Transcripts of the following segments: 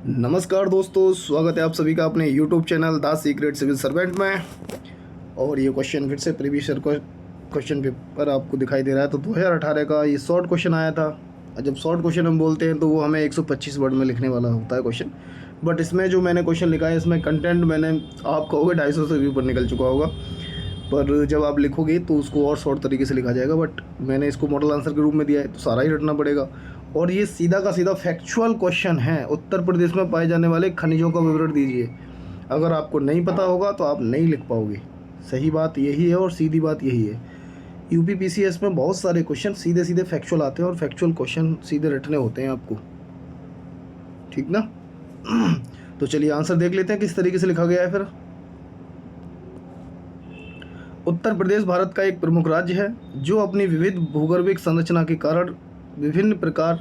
नमस्कार दोस्तों, स्वागत है आप सभी का अपने YouTube channel the secret civil servant में। और ये क्वेश्चन फिर से प्रीवियस ईयर क्वेश्चन पेपर आपको दिखाई दे रहा है। तो 2018 का ये शॉर्ट क्वेश्चन आया था। जब शॉर्ट क्वेश्चन हम बोलते हैं तो वो हमें 125 वर्ड में लिखने वाला होता है क्वेश्चन। बट इसमें जो मैंने क्वेश्चन लिखा है, इसमें कंटेंट मैंने आप कहोगे 250 से भी ऊपर निकल चुका होगा, पर जब आप लिखोगे तो उसको और शॉर्ट तरीके से लिखा जाएगा। बट मैंने इसको मॉडल आंसर के रूप में दिया है तो सारा ही रटना पड़ेगा। और ये सीधा का सीधा फैक्चुअल क्वेश्चन है। उत्तर प्रदेश में पाए जाने वाले खनिजों का विवरण दीजिए। अगर आपको नहीं पता होगा तो आप नहीं लिख पाओगे। सही बात यही है और सीधी बात यही है। यूपी पीसीएस में बहुत सारे क्वेश्चन सीधे सीधे फैक्चुअल आते हैं और फैक्चुअल क्वेश्चन सीधे रटने होते हैं आपको, ठीक ना। तो चलिए आंसर देख लेते हैं किस तरीके से लिखा गया है। फिर उत्तर प्रदेश भारत का एक प्रमुख राज्य है जो अपनी विविध भूगर्भिक संरचना के कारण विभिन्न प्रकार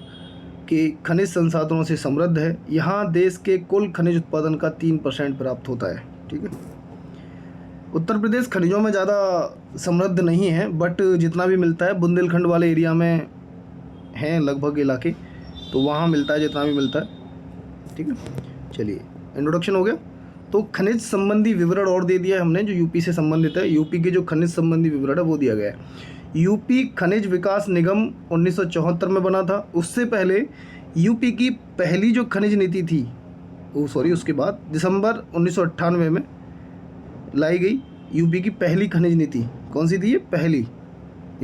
के खनिज संसाधनों से समृद्ध है। यहाँ देश के कुल खनिज उत्पादन का 3% प्राप्त होता है, ठीक है। उत्तर प्रदेश खनिजों में ज़्यादा समृद्ध नहीं है, बट जितना भी मिलता है बुंदेलखंड वाले एरिया में हैं लगभग इलाके, तो वहाँ मिलता है जितना भी मिलता है, ठीक है। चलिए इंट्रोडक्शन हो गया। तो खनिज संबंधी विवरण और दे दिया है हमने, जो यूपी से संबंधित है। यूपी के जो खनिज संबंधी विवरण है वो दिया गया है। यूपी खनिज विकास निगम 1974 में बना था। उससे पहले यूपी की पहली जो खनिज नीति थी उसके बाद दिसंबर 1998 में लाई गई यूपी की पहली खनिज नीति। कौन सी थी ये? पहली,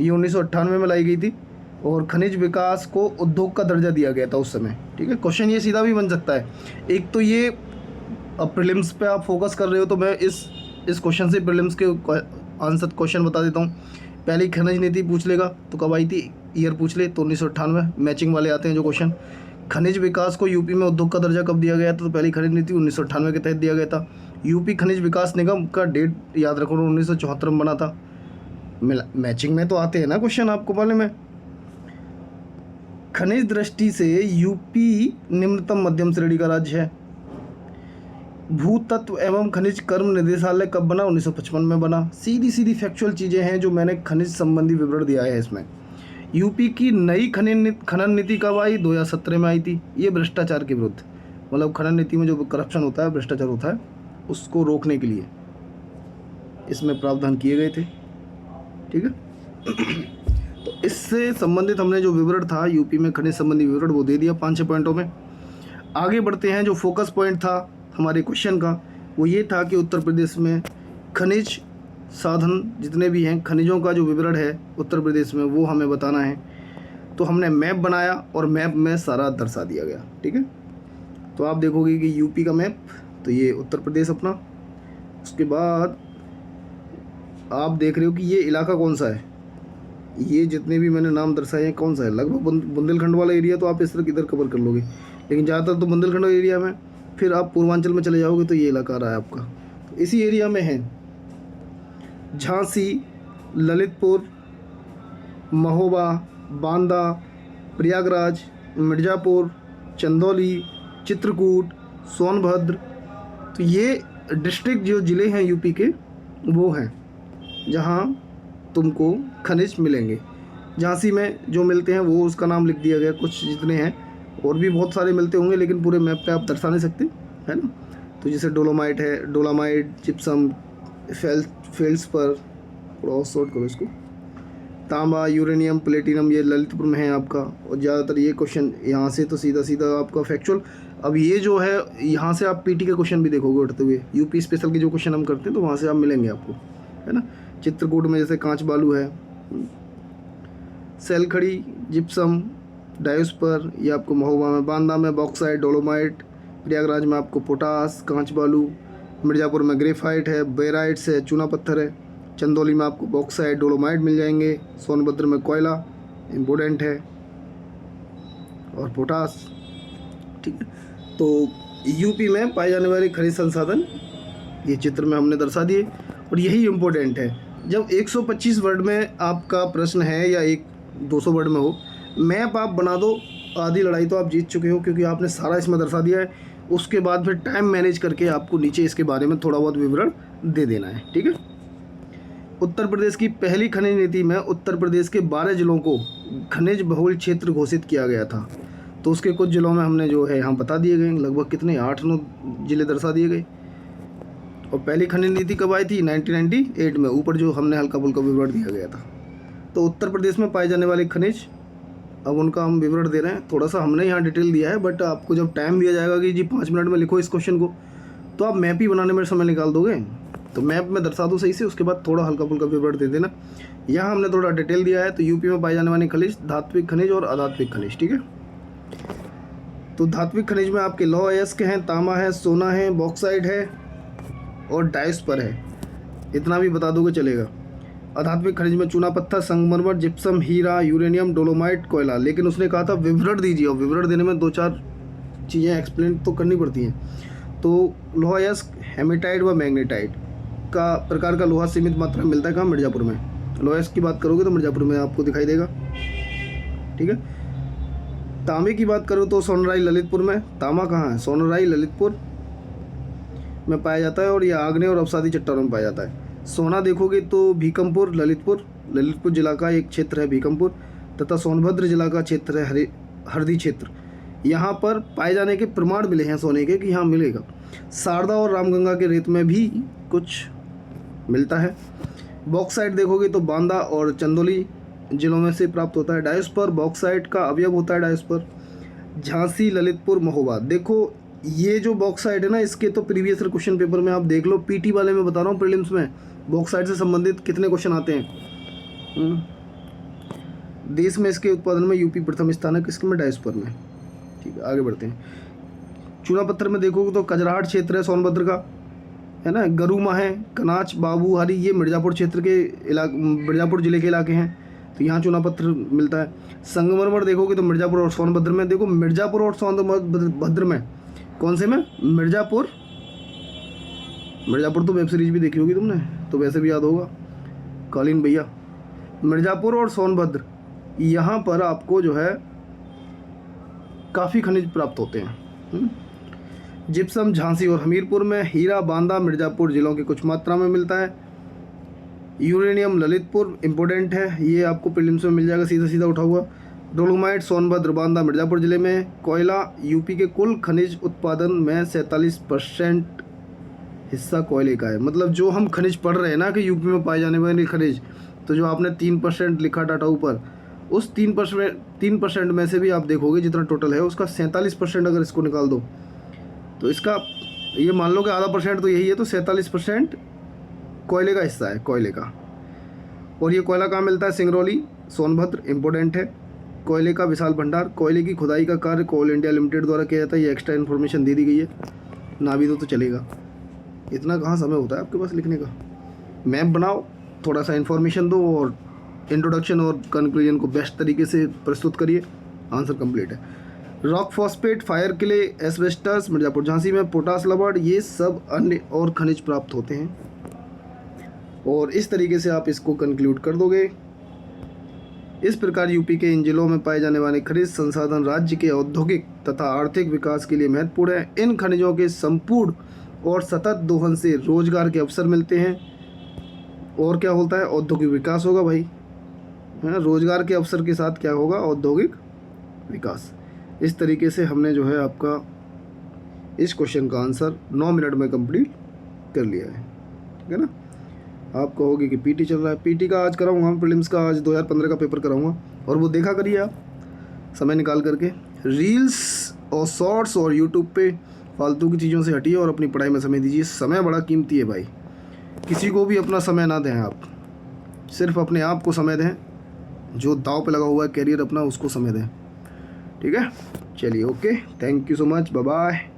ये 1998 में लाई गई थी। और खनिज विकास को उद्योग का दर्जा दिया गया था उस समय, ठीक है। क्वेश्चन ये सीधा भी बन सकता है। एक तो ये अब प्रीलिम्स पे आप फोकस कर रहे हो तो मैं इस क्वेश्चन से प्रीलिम्स के आंसर क्वेश्चन बता देता हूँ। पहली खनिज नीति पूछ लेगा तो कब आई थी, ईयर पूछ ले तो 1998। मैचिंग वाले आते हैं जो क्वेश्चन। खनिज विकास को यूपी में उद्योग का दर्जा कब दिया गया था, तो पहली खनिज नीति 1998 के तहत दिया गया था। यूपी खनिज विकास निगम का डेट याद रखो 1974 में बना था। मैचिंग में तो आते हैं ना क्वेश्चन, आपको मालूम है। खनिज दृष्टि से यूपी निम्नतम मध्यम श्रेणी का राज्य है। भूतत्व एवं खनिज कर्म निदेशालय कब बना? 1955 में बना। सीधी सीधी फैक्चुअल चीज़ें हैं जो मैंने खनिज संबंधी विवरण दिया है इसमें। यूपी की नई खनन नीति कब आई? 2017 में आई थी। ये भ्रष्टाचार के विरुद्ध, मतलब खनन नीति में जो करप्शन होता है, भ्रष्टाचार होता है, उसको रोकने के लिए इसमें प्रावधान किए गए थे, ठीक है। तो इससे संबंधित हमने जो विवरण था यूपी में खनिज संबंधी विवरण वो दे दिया 5-6 पॉइंटों में। आगे बढ़ते हैं। जो फोकस पॉइंट था हमारे क्वेश्चन का वो ये था कि उत्तर प्रदेश में खनिज साधन जितने भी हैं, खनिजों का जो विवरण है उत्तर प्रदेश में वो हमें बताना है। तो हमने मैप बनाया और मैप में सारा दर्शा दिया गया, ठीक है। तो आप देखोगे कि यूपी का मैप, तो ये उत्तर प्रदेश अपना। उसके बाद आप देख रहे हो कि ये इलाका कौन सा है। ये जितने भी मैंने नाम दर्शाए हैं कौन सा है, लगभग बुंदेलखंड वाला एरिया तो आप इस तरह किधर कवर कर लोगे, लेकिन ज़्यादातर तो बुंदेलखंड एरिया में। फिर आप पूर्वांचल में चले जाओगे तो ये इलाका रहा है आपका। तो इसी एरिया में है झांसी, ललितपुर, महोबा, बांदा, प्रयागराज, मिर्ज़ापुर, चंदौली, चित्रकूट, सोनभद्र। तो ये डिस्ट्रिक्ट जो ज़िले हैं यूपी के वो हैं जहाँ तुमको खनिज मिलेंगे। झांसी में जो मिलते हैं वो उसका नाम लिख दिया गया, कुछ जितने हैं, और भी बहुत सारे मिलते होंगे लेकिन पूरे मैप पे आप दर्शा नहीं सकते, है ना। तो जैसे डोलोमाइट है, डोलामाइट, जिप्सम, फेल्सपर, थोड़ा और शॉर्ट करो इसको, तांबा, यूरेनियम, प्लेटिनम, ये ललितपुर में है आपका। और ज़्यादातर ये क्वेश्चन यहाँ से तो सीधा सीधा आपका फैक्चुअल। अब ये जो है यहाँ से आप पीटी के क्वेश्चन भी देखोगे उठते हुए। यूपी स्पेशल के जो क्वेश्चन हम करते हैं तो वहाँ से आप मिलेंगे आपको, है ना। चित्रकूट में जैसे कांच बालू है, सेलखड़ी, जिप्सम, डायोस्पर, ये आपको महोबा में, बांदा में बॉक्साइट, डोलोमाइट, प्रयागराज में आपको पोटास, कांच बालू, मिर्ज़ापुर में ग्रेफाइट है, बेराइट्स है, चूना पत्थर है, चंदौली में आपको बॉक्साइट, डोलोमाइट मिल जाएंगे, सोनभद्र में कोयला इम्पोर्टेंट है और पोटास, ठीक है। तो यूपी में पाए जाने वाले खनिज संसाधन ये चित्र में हमने दर्शा दिए और यही इम्पोर्टेंट है। जब 125 वर्ड में आपका प्रश्न है या 200 वर्ड में हो, मैप आप बना दो, आधी लड़ाई तो आप जीत चुके हो, क्योंकि आपने सारा इसमें दर्शा दिया है। उसके बाद फिर टाइम मैनेज करके आपको नीचे इसके बारे में थोड़ा बहुत विवरण दे देना है, ठीक है। उत्तर प्रदेश की पहली खनिज नीति में उत्तर प्रदेश के 12 जिलों को खनिज बहुल क्षेत्र घोषित किया गया था। तो उसके कुछ जिलों में हमने जो है यहाँ बता दिए गए, लगभग कितने 8-9 जिले दर्शा दिए गए। और पहली खनिज नीति कब आई थी? 1998 में, ऊपर जो हमने हल्का फुल्का विवरण दिया गया था। तो उत्तर प्रदेश में पाए जाने वाले खनिज, अब उनका हम विवरण दे रहे हैं। थोड़ा सा हमने यहाँ डिटेल दिया है, बट आपको जब टाइम दिया जाएगा कि जी 5 मिनट में लिखो इस क्वेश्चन को, तो आप मैप ही बनाने में समय निकाल दोगे। तो मैप में दर्शा दो सही से, उसके बाद थोड़ा हल्का फुल्का विवरण दे देना। यहाँ हमने थोड़ा डिटेल दिया है। तो यूपी में पाए जाने वाले खनिज, धात्विक खनिज और अधात्विक खनिज, ठीक है। तो धात्विक खनिज में आपके लौह अयस्क हैं, तांबा है, सोना है, बॉक्साइट है और डायस्पर है। इतना भी बता दोगे चलेगा। अधात्विक खनिज में चूना पत्थर, संगमरमर, जिप्सम, हीरा, यूरेनियम, डोलोमाइट, कोयला। लेकिन उसने कहा था विवरण दीजिए, और विवरण देने में 2-4 चीज़ें एक्सप्लेन तो करनी पड़ती हैं। तो लोहा अयस्क, हेमेटाइट व मैग्नेटाइट का प्रकार का लोहा सीमित मात्रा में मिलता है। कहाँ? मिर्ज़ापुर में। लोहा अयस्क की बात करोगे तो मिर्ज़ापुर में आपको दिखाई देगा, ठीक है। तांबे की बात करो तो सोनराई ललितपुर में। तांबा कहाँ है? सोनराई ललितपुर में पाया जाता है, और ये आग्नेय और अवसादी चट्टानों में पाया जाता है। सोना देखोगे तो भीकमपुर, ललितपुर जिला का एक क्षेत्र है भीकमपुर, तथा सोनभद्र जिला का क्षेत्र है हरदी क्षेत्र। यहाँ पर पाए जाने के प्रमाण मिले हैं सोने के कि यहाँ मिलेगा। शारदा और रामगंगा के रेत में भी कुछ मिलता है। बॉक्साइट देखोगे तो बांदा और चंदौली जिलों में से प्राप्त होता है। डायस्पर बॉक्साइट का अवयव होता है। डायस्पर झांसी, ललितपुर, महोबा। देखो ये जो बॉक्साइट है ना, इसके तो प्रीवियस क्वेश्चन पेपर में आप देख लो, पीटी वाले में बता रहा हूँ, प्रीलिम्स में बॉक्साइट से संबंधित कितने क्वेश्चन आते हैं। देश में इसके उत्पादन में यूपी प्रथम स्थान है। किसके में? डायस्पर में, ठीक है। आगे बढ़ते हैं। चूना पत्थर में देखोगे तो कजराहट क्षेत्र है सोनभद्र का, है ना। गरुमा है, कनाच, बाबूहारी, ये मिर्ज़ापुर क्षेत्र के मिर्ज़ापुर जिले के इलाके हैं, तो यहाँ चूना पत्थर मिलता है। संगमरमर देखोगे तो मिर्ज़ापुर और सोनभद्र में। देखो मिर्ज़ापुर और सोनभद्र में कौन से में? मिर्ज़ापुर तो वेब सीरीज भी देखी होगी तुमने, तो वैसे भी याद होगा, कालीन भैया। मिर्ज़ापुर और सोनभद्र, यहाँ पर आपको जो है काफ़ी खनिज प्राप्त होते हैं। जिप्सम झांसी और हमीरपुर में। हीरा बांदा मिर्ज़ापुर जिलों की कुछ मात्रा में मिलता है। यूरेनियम ललितपुर इम्पोर्टेंट है, ये आपको प्रीलिम्स में मिल जाएगा, सीधा सीधा उठा हुआ। डोलोमाइट सोनभद्र बांदा मिर्ज़ापुर जिले में। कोयला यूपी के कुल खनिज उत्पादन में 47% हिस्सा कोयले का है। मतलब जो हम खनिज पढ़ रहे हैं ना कि यूपी में पाए जाने वाले खनिज, तो जो आपने 3% लिखा डाटा ऊपर, उस 3% में से भी आप देखोगे जितना टोटल है उसका 47% अगर इसको निकाल दो तो इसका ये मान लो कि आधा % तो यही है, तो 47% कोयले का हिस्सा है, कोयले का। और ये कोयला कहाँ मिलता है? सिंगरौली सोनभद्र इम्पोर्टेंट है। कोयले का विशाल भंडार। कोयले की खुदाई का कार्य कोल इंडिया लिमिटेड द्वारा किया जाता है। ये एक्स्ट्रा इन्फॉर्मेशन दे दी गई है, ना भी दो तो चलेगा। इतना कहाँ समय होता है आपके पास लिखने का? मैप बनाओ, थोड़ा सा इन्फॉर्मेशन दो, और इंट्रोडक्शन और कंक्लूजन को बेस्ट तरीके से प्रस्तुत करिए। आंसर कंप्लीट है। Rock phosphate, fire clay, asbestos Mirzapur Jhansi में। पोटास लवण, ये सब अन्य और खनिज प्राप्त होते हैं। और इस तरीके से आप इसको कंक्लूड कर दोगे। इस प्रकार यूपी के इन जिलों में पाए जाने वाले खनिज संसाधन राज्य के औद्योगिक तथा आर्थिक विकास के लिए महत्वपूर्ण है। इन खनिजों के संपूर्ण और सतत दोहन से रोजगार के अवसर मिलते हैं, और क्या होता है? औद्योगिक विकास होगा भाई, है ना। रोजगार के अवसर के साथ क्या होगा? औद्योगिक विकास। इस तरीके से हमने जो है आपका इस क्वेश्चन का आंसर 9 मिनट में कंप्लीट कर लिया है, ठीक है ना। आप कहोगे कि पीटी चल रहा है, पीटी का आज कराऊंगा हम, प्रीलिम्स का आज 2015 का पेपर कराऊंगा, और वो देखा करिए आप समय निकाल करके। रील्स और शॉर्ट्स और यूट्यूब पे फालतू की चीज़ों से हटिए और अपनी पढ़ाई में समय दीजिए। समय बड़ा कीमती है भाई, किसी को भी अपना समय ना दें आप, सिर्फ अपने आप को समय दें। जो दाव पे लगा हुआ है कैरियर अपना, उसको समय दें, ठीक है। चलिए, okay, thank you so much, bye bye.